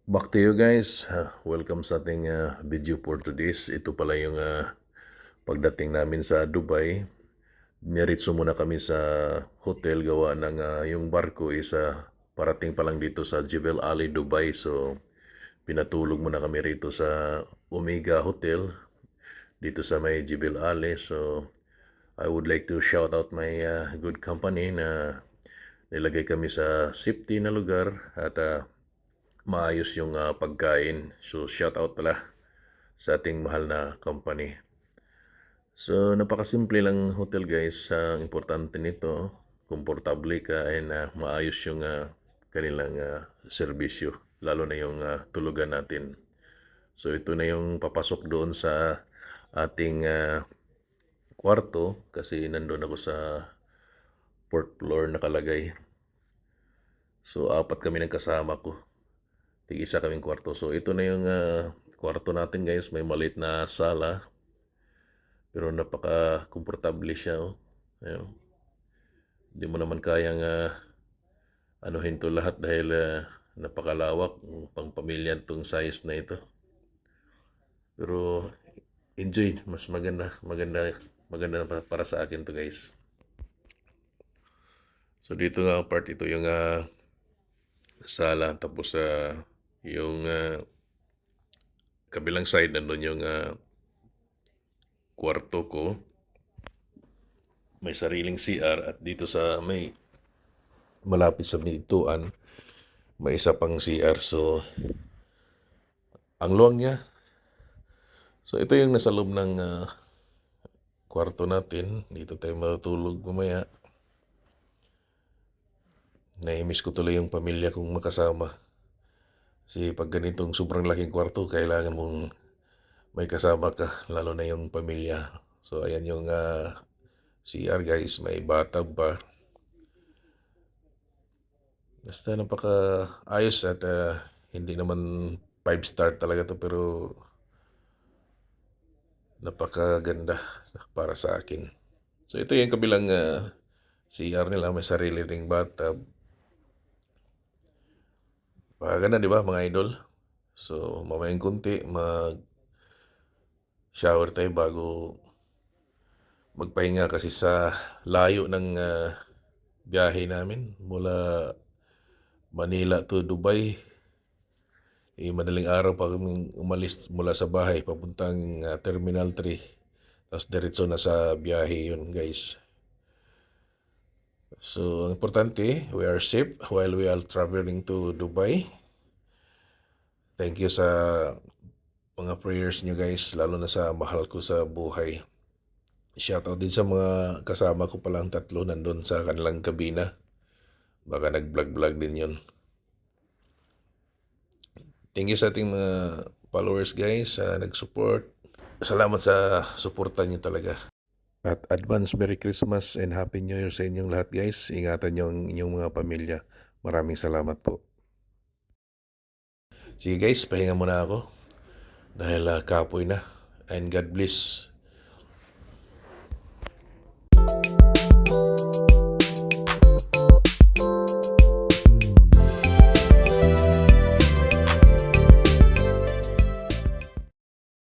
Back to you guys. Welcome sa ating video for today's. Ito pala yung pagdating namin sa Dubai. Niritso muna kami sa hotel gawa ng yung barko is parating pa lang dito sa Jebel Ali, Dubai. So pinatulog muna kami rito sa Omega Hotel dito sa may Jebel Ali. So I would like to shout out my good company na nilagay kami sa safety na lugar at maayos yung pagkain. So shout out pala sa ating mahal na company. So napakasimple lang hotel guys. Ang importante nito, komportable ka and maayos yung kanilang serbisyo. Lalo na yung tulugan natin. So ito na yung papasok doon sa ating kwarto kasi nandun ako sa fourth floor nakalagay. So apat kami ng kasama ko. Tig-isa kaming kwarto. So ito na yung kwarto natin guys. May maliit na sala. Pero napaka-komportable siya. Oh. Ayun. Hindi mo naman kayang anuhin to lahat dahil napakalawak. Pang pamilya itong size na ito. Pero enjoy. Mas maganda para sa akin to guys. So dito nga part ito yung sala. Tapos yung kabilang side nandun yung kwarto ko. May sariling CR at dito sa may malapit sa pintuan may isa pang CR. So ang luwang niya. So ito yung nasa loob ng kwarto natin. Dito tayo matulog mamaya. Naimiss ko tuloy yung pamilya kong makasama. Kasi pag ganitong sobrang laking kwarto, kailangan mong may kasama ka, lalo na yung pamilya. So ayan yung CR guys, may bathtub pa. Basta napaka ayos at hindi naman 5-star talaga to pero napakaganda para sa akin. So ito yung kabilang CR nila, may sarili ring bathtub. Pakaganda di ba mga idol? So mamayang kunti mag-shower tayo bago magpahinga kasi sa layo ng biyahe namin mula Manila to Dubai. Madaling araw pa kami umalis mula sa bahay papuntang Terminal 3. Tapos diretso na sa biyahe yun guys. So, ang importante, we are safe while we are traveling to Dubai. Thank you sa mga prayers nyo guys, lalo na sa mahal ko sa buhay. Shoutout din sa mga kasama ko palang tatlo nandun sa kanilang kabina. Baka nag-vlog din yun. Thank you sa ating mga followers guys, nag-support. Salamat sa suporta niyo talaga. At advance Merry Christmas and Happy New Year sa inyong lahat guys. Ingatan niyo ang inyong mga pamilya. Maraming salamat po. Sige guys, pahinga muna ako. Dahil kapoy na. And God bless